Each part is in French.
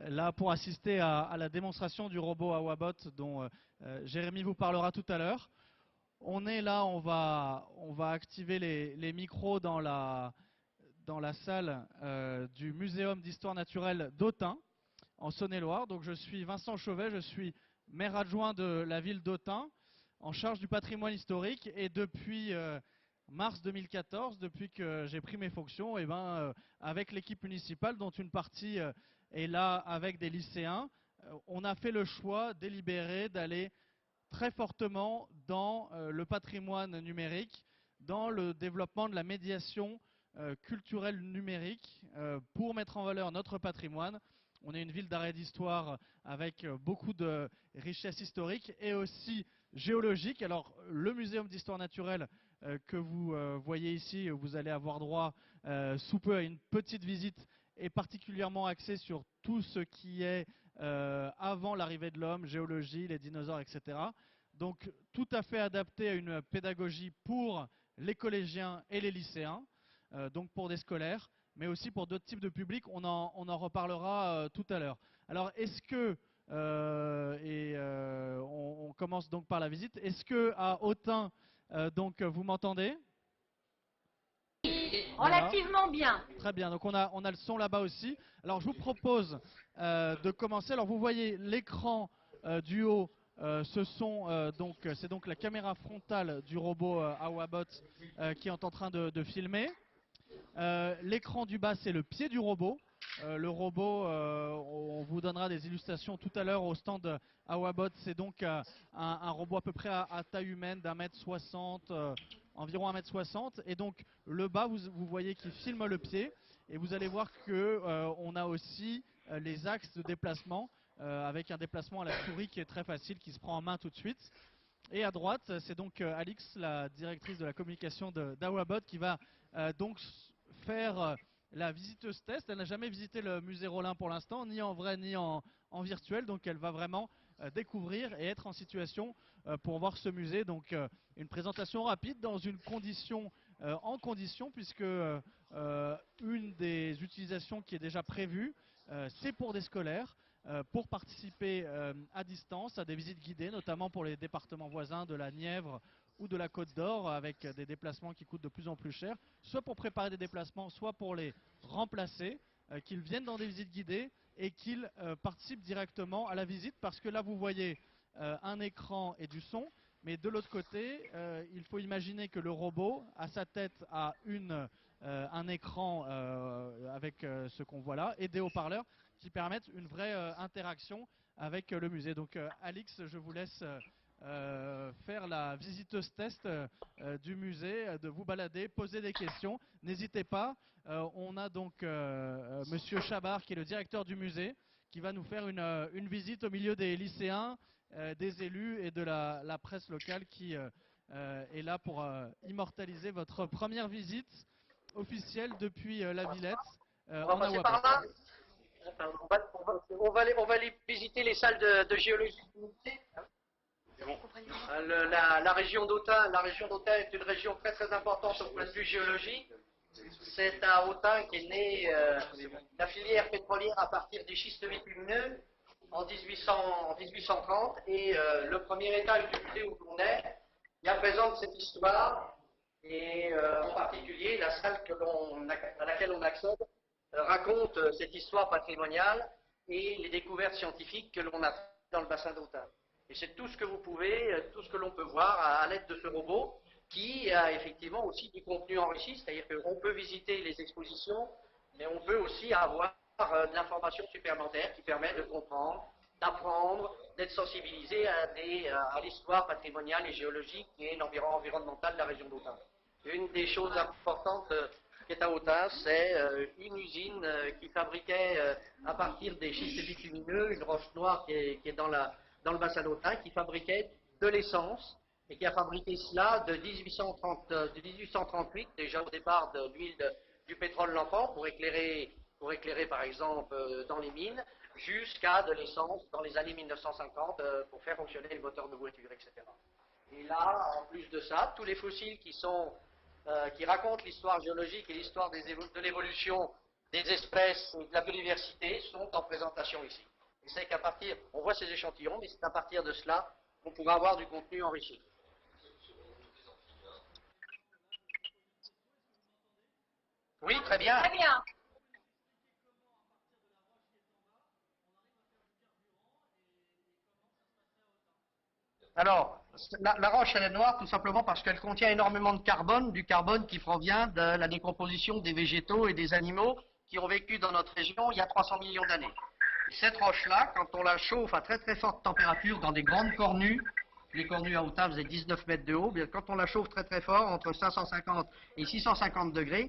là pour assister à la démonstration du robot Awabot dont Jérémy vous parlera tout à l'heure. On est là, on va activer les micros dans la salle du Muséum d'Histoire Naturelle d'Autun, en Saône-et-Loire. Donc je suis Vincent Chauvet, je suis maire adjoint de la ville d'Autun, en charge du patrimoine historique, et depuis mars 2014, depuis que j'ai pris mes fonctions, et avec l'équipe municipale, dont une partie est là avec des lycéens, on a fait le choix délibéré d'aller très fortement dans le patrimoine numérique, dans le développement de la médiation culturelle numérique pour mettre en valeur notre patrimoine. On est une ville d'arrêt d'histoire avec beaucoup de richesses historiques et aussi géologiques. Alors, le Muséum d'histoire naturelle que vous voyez ici, vous allez avoir droit sous peu à une petite visite, est particulièrement axé sur tout ce qui est avant l'arrivée de l'homme, géologie, les dinosaures, etc. Donc, tout à fait adapté à une pédagogie pour les collégiens et les lycéens, donc pour des scolaires, mais aussi pour d'autres types de publics. On en reparlera tout à l'heure. Alors, est-ce que, on commence donc par la visite, est-ce que à Autun, donc vous m'entendez? Relativement bien. Très bien, donc on a le son là-bas aussi. Alors je vous propose de commencer. Alors vous voyez l'écran du haut, c'est donc la caméra frontale du robot Awabot qui est en train de filmer. L'écran du bas, c'est le pied du robot. Le robot, on vous donnera des illustrations tout à l'heure au stand Awabot. C'est donc un robot à peu près à taille humaine d'1,60 m, environ 1,60 m. Et donc le bas, vous voyez qu'il filme le pied. Et vous allez voir que on a aussi les axes de déplacement avec un déplacement à la souris qui est très facile, qui se prend en main tout de suite. Et à droite, c'est donc Alix, la directrice de la communication d'Awabot, qui va donc faire la visiteuse test. Elle n'a jamais visité le musée Rollin pour l'instant, ni en vrai ni en virtuel, donc elle va vraiment découvrir et être en situation pour voir ce musée. Donc une présentation rapide dans une condition, en condition, puisque une des utilisations qui est déjà prévue, c'est pour des scolaires, pour participer à distance à des visites guidées, notamment pour les départements voisins de la Nièvre ou de la Côte d'Or, avec des déplacements qui coûtent de plus en plus cher, soit pour préparer des déplacements, soit pour les remplacer, qu'ils viennent dans des visites guidées et qu'ils participent directement à la visite, parce que là vous voyez un écran et du son, mais de l'autre côté, il faut imaginer que le robot, à sa tête, a un écran avec ce qu'on voit là, et des haut-parleurs qui permettent une vraie interaction avec le musée. Donc Alix, je vous laisse faire la visiteuse test du musée, de vous balader, poser des questions. N'hésitez pas, on a donc Monsieur Chabar, qui est le directeur du musée, qui va nous faire une visite au milieu des lycéens, des élus et de la presse locale qui est là pour immortaliser votre première visite officielle depuis la Villette On va en passer Awabot. par là. On va aller visiter les salles de géologie. La région d'Autun, est une région très très importante au point de vue géologique. C'est à Autun qu'est née la filière pétrolière à partir des schistes bitumineux en 1830, et le premier étage du musée où l'on est bien présente cette histoire, et en particulier la salle à laquelle on accède raconte cette histoire patrimoniale et les découvertes scientifiques que l'on a dans le bassin d'Autun. Et c'est tout ce que vous pouvez, tout ce que l'on peut voir à l'aide de ce robot, qui a effectivement aussi du contenu enrichi, c'est-à-dire qu'on peut visiter les expositions, mais on peut aussi avoir de l'information supplémentaire qui permet de comprendre, d'apprendre, d'être sensibilisé à l'histoire patrimoniale et géologique et environnementale de la région d'Autun. Une des choses importantes qui est à Autun, c'est une usine qui fabriquait à partir des schistes bitumineux, une roche noire qui est dans le bassin d'Autun, qui fabriquait de l'essence, et qui a fabriqué cela de 1838, déjà au départ de l'huile du pétrole lampant pour éclairer par exemple dans les mines, jusqu'à de l'essence dans les années 1950 pour faire fonctionner les moteurs de voitures, etc. Et là, en plus de ça, tous les fossiles qui racontent l'histoire géologique et l'histoire de l'évolution des espèces et de la biodiversité sont en présentation ici. Et c'est qu'à partir, on voit ces échantillons, mais c'est à partir de cela qu'on pourra avoir du contenu enrichi. Oui, très bien. Très bien. Alors, la roche, elle est noire tout simplement parce qu'elle contient énormément de carbone, du carbone qui provient de la décomposition des végétaux et des animaux qui ont vécu dans notre région il y a 300 millions d'années. Cette roche-là, quand on la chauffe à très très forte température dans des grandes cornues, les cornues à Autun faisaient 19 mètres de haut, bien quand on la chauffe très très fort, entre 550 et 650 degrés,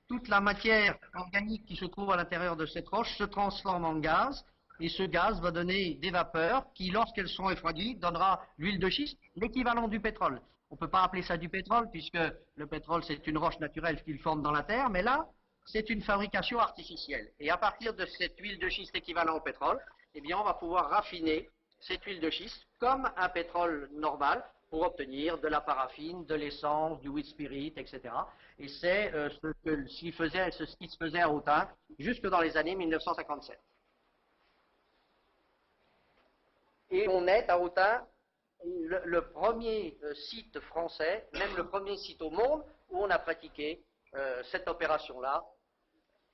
toute la matière organique qui se trouve à l'intérieur de cette roche se transforme en gaz, et ce gaz va donner des vapeurs qui, lorsqu'elles sont refroidies, donnera l'huile de schiste, l'équivalent du pétrole. On ne peut pas appeler ça du pétrole, puisque le pétrole, c'est une roche naturelle qu'il forme dans la terre, mais là, c'est une fabrication artificielle. Et à partir de cette huile de schiste équivalent au pétrole, eh bien, on va pouvoir raffiner cette huile de schiste comme un pétrole normal pour obtenir de la paraffine, de l'essence, du wheat spirit, etc. Et c'est ce qui se faisait à Autun jusque dans les années 1957. Et on est à Autun le premier site français, même le premier site au monde, où on a pratiqué cette opération-là.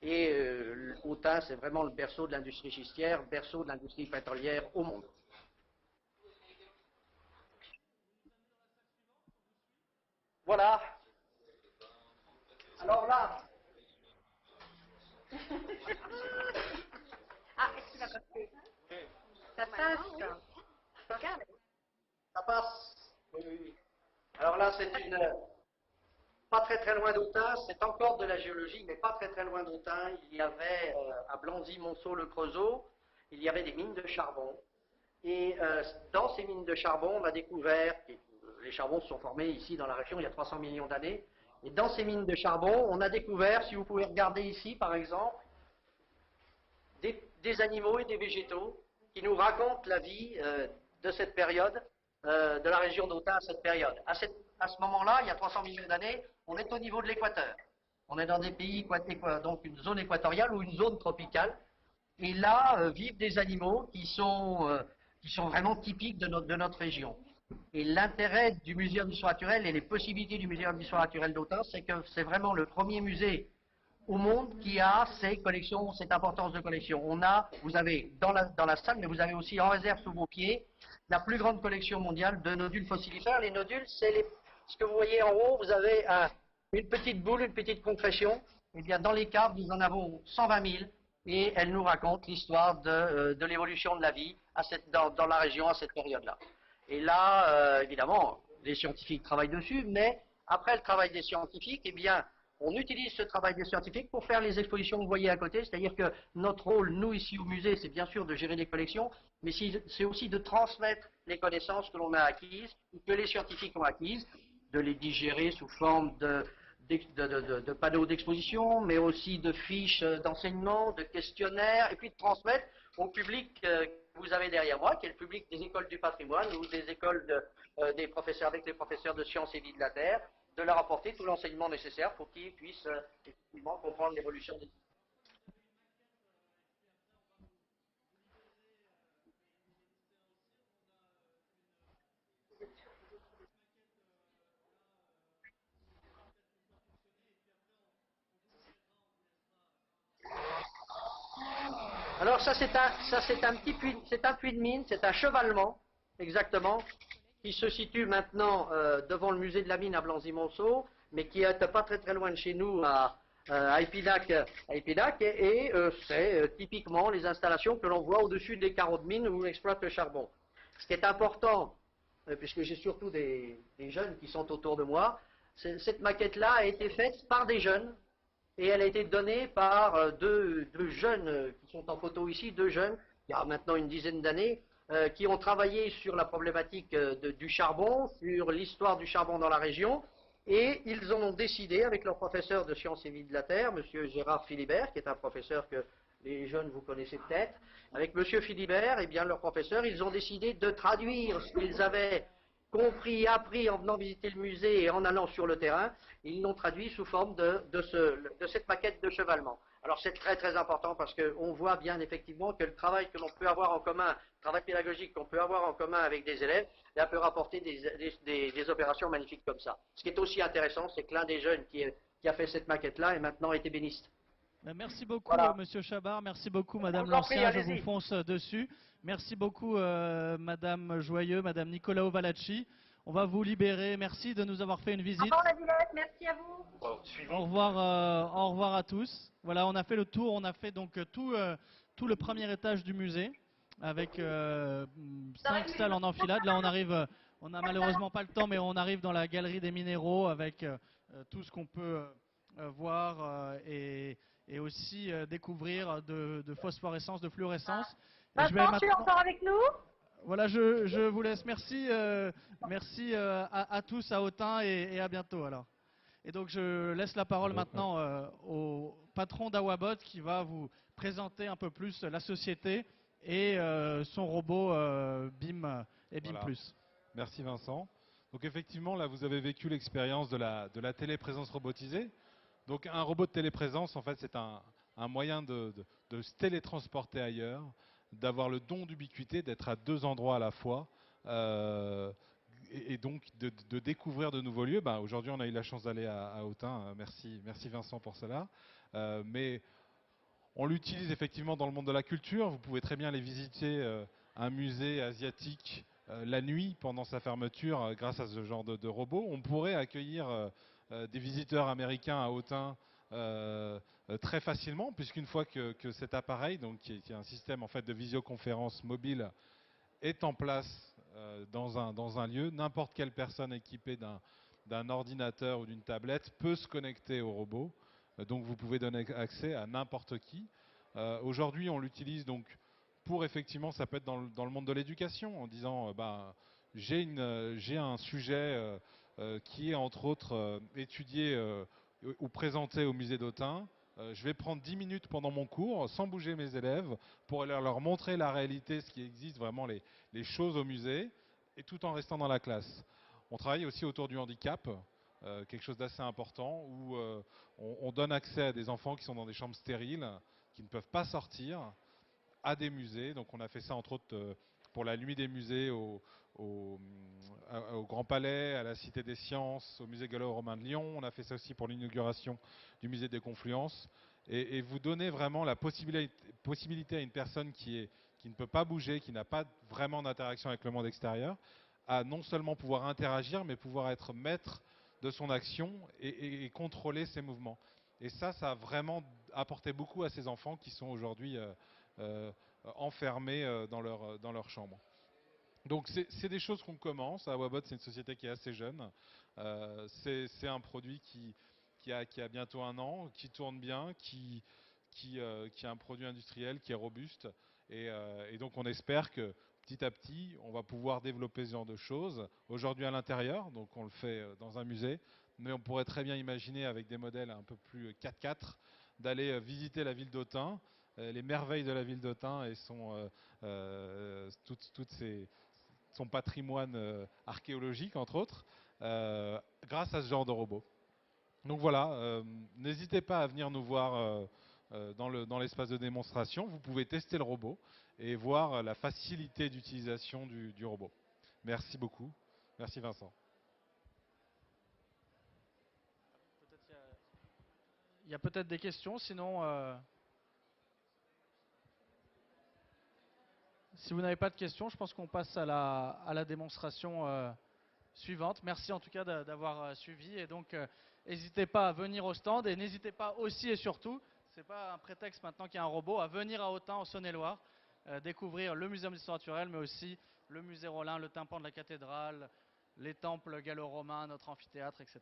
Et Autun, c'est vraiment le berceau de l'industrie schistière, berceau de l'industrie pétrolière au monde. Voilà. Alors là. Ah, est-ce qu'il va passer? Ça passe. Regarde. Ça passe. Oui, oui, oui. Alors là, c'est une. Pas très très loin d'Autun, c'est encore de la géologie, mais pas très très loin d'Autun, il y avait à Blanzy-Monceau-le-Creusot, il y avait des mines de charbon. Et dans ces mines de charbon, on a découvert, les charbons se sont formés ici dans la région il y a 300 millions d'années, et dans ces mines de charbon, on a découvert, si vous pouvez regarder ici par exemple, des animaux et des végétaux qui nous racontent la vie de cette période, de la région d'Autun à cette période. À ce moment-là, il y a 300 millions d'années, on est au niveau de l'équateur. On est dans des pays, donc une zone équatoriale ou une zone tropicale. Et là, vivent des animaux qui sont vraiment typiques de notre région. Et l'intérêt du Muséum d'histoire naturelle et les possibilités du Muséum d'histoire naturelle d'Autun, c'est que c'est vraiment le premier musée au monde qui a ces collections, cette importance de collection. Vous avez dans la salle, mais vous avez aussi en réserve sous vos pieds, la plus grande collection mondiale de nodules fossilifères. Les nodules, c'est ce que vous voyez en haut, vous avez une petite boule, une petite concrétion. Eh bien, dans les caves, nous en avons 120 000 et elles nous racontent l'histoire de l'évolution de la vie dans la région à cette période-là. Et là, évidemment, les scientifiques travaillent dessus, mais après le travail des scientifiques, eh bien, on utilise ce travail des scientifiques pour faire les expositions que vous voyez à côté, c'est-à-dire que notre rôle, nous ici au musée, c'est bien sûr de gérer les collections, mais c'est aussi de transmettre les connaissances que l'on a acquises, que les scientifiques ont acquises, de les digérer sous forme de panneaux d'exposition, mais aussi de fiches d'enseignement, de questionnaires, et puis de transmettre au public que vous avez derrière moi, qui est le public des écoles du patrimoine ou des écoles des professeurs, avec les professeurs de sciences et vie de la Terre, de leur apporter tout l'enseignement nécessaire pour qu'ils puissent effectivement comprendre l'évolution des... Alors ça c'est un puits de mine, c'est un chevalement, exactement, qui se situe maintenant devant le musée de la mine à Blanzy-Monceau, mais qui n'est pas très très loin de chez nous à Épinac, et c'est typiquement les installations que l'on voit au-dessus des carreaux de mine où on exploite le charbon. Ce qui est important, puisque j'ai surtout des jeunes qui sont autour de moi, cette maquette-là a été faite par des jeunes, et elle a été donnée par deux jeunes qui sont en photo ici, deux jeunes, il y a maintenant une dizaine d'années, qui ont travaillé sur la problématique du charbon, sur l'histoire du charbon dans la région, et ils ont décidé, avec leur professeur de sciences et vie de la Terre, M. Gérard Philibert, qui est un professeur que les jeunes vous connaissez peut-être, avec M. Philibert, et bien leur professeur, ils ont décidé de traduire ce qu'ils avaient compris, appris en venant visiter le musée et en allant sur le terrain, ils l'ont traduit sous forme de cette maquette de chevalement. Alors c'est très très important parce qu'on voit bien effectivement que le travail que l'on peut avoir en commun, le travail pédagogique qu'on peut avoir en commun avec des élèves, là, peut rapporter des opérations magnifiques comme ça. Ce qui est aussi intéressant, c'est que l'un des jeunes qui a fait cette maquette-là est maintenant ébéniste. Merci beaucoup, Voilà. Monsieur Chabar. Merci beaucoup, Je Madame vous en prie, Lancien. Je vous allez-y. fonce dessus. Merci beaucoup, Madame Joyeux, Madame Nicolao Valacci. On va vous libérer. Merci de nous avoir fait une Au visite. revoir la Villette, merci à vous. Au revoir à tous. Voilà, on a fait le tour. On a fait donc tout le premier étage du musée avec 5 salles en enfilade. Là, on n'a malheureusement pas le temps, mais on arrive dans la galerie des minéraux avec tout ce qu'on peut voir et aussi découvrir de phosphorescence, de fluorescence. Et je vais Vincent, tu es maintenant. encore avec nous? Voilà, je vous laisse. Merci à tous, à Autun et à bientôt alors. Et donc je laisse la parole maintenant au patron d'Awabot qui va vous présenter un peu plus la société et son robot BIM et BIM+. Voilà. Merci Vincent. Donc effectivement, là, vous avez vécu l'expérience de la téléprésence robotisée. Donc un robot de téléprésence, en fait, c'est un moyen de se télétransporter ailleurs, d'avoir le don d'ubiquité, d'être à 2 endroits à la fois, et donc de découvrir de nouveaux lieux. Ben, aujourd'hui, on a eu la chance d'aller à Autun. Merci Vincent pour cela. Mais on l'utilise effectivement dans le monde de la culture. Vous pouvez très bien aller visiter un musée asiatique la nuit pendant sa fermeture grâce à ce genre de robot. On pourrait accueillir des visiteurs américains à Autun très facilement, puisqu'une fois que cet appareil, donc qui est un système en fait de visioconférence mobile, est en place dans un lieu, n'importe quelle personne équipée d'un ordinateur ou d'une tablette peut se connecter au robot. Donc vous pouvez donner accès à n'importe qui. Aujourd'hui, on l'utilise donc pour effectivement, ça peut être dans le monde de l'éducation, en disant j'ai un sujet qui est entre autres étudié ou présenté au musée d'Autun. Je vais prendre 10 minutes pendant mon cours, sans bouger mes élèves, pour aller leur montrer la réalité, ce qui existe, vraiment les choses au musée, et tout en restant dans la classe. On travaille aussi autour du handicap, quelque chose d'assez important, où on donne accès à des enfants qui sont dans des chambres stériles, qui ne peuvent pas sortir, à des musées. Donc on a fait ça entre autres pour la nuit des musées au Grand Palais, à la Cité des Sciences, au musée gallo-romain de Lyon. On a fait ça aussi pour l'inauguration du musée des Confluences. Et vous donnez vraiment la possibilité à une personne qui ne peut pas bouger, qui n'a pas vraiment d'interaction avec le monde extérieur, à non seulement pouvoir interagir, mais pouvoir être maître de son action et contrôler ses mouvements. Et ça a vraiment apporté beaucoup à ces enfants qui sont aujourd'hui enfermés dans leur chambre. Donc c'est des choses qu'on commence. Awabot, c'est une société qui est assez jeune. C'est un produit qui a bientôt 1 an, qui tourne bien, qui est un produit industriel qui est robuste. Et donc on espère que petit à petit, on va pouvoir développer ce genre de choses. Aujourd'hui à l'intérieur, donc on le fait dans un musée, mais on pourrait très bien imaginer avec des modèles un peu plus 4x4 d'aller visiter la ville d'Autun, les merveilles de la ville d'Autun et son patrimoine archéologique, entre autres, grâce à ce genre de robot. Donc voilà, n'hésitez pas à venir nous voir dans l'espace de démonstration. Vous pouvez tester le robot et voir la facilité d'utilisation du robot. Merci beaucoup. Merci Vincent. Il y a peut-être des questions, sinon, si vous n'avez pas de questions, je pense qu'on passe à la démonstration suivante. Merci en tout cas d'avoir suivi et donc n'hésitez pas à venir au stand et n'hésitez pas aussi et surtout, c'est pas un prétexte maintenant qu'il y a un robot, à venir à Autun en Saône-et-Loire, découvrir le Muséum d'histoire naturelle mais aussi le musée Rollin, le tympan de la cathédrale, les temples gallo-romains, notre amphithéâtre, etc.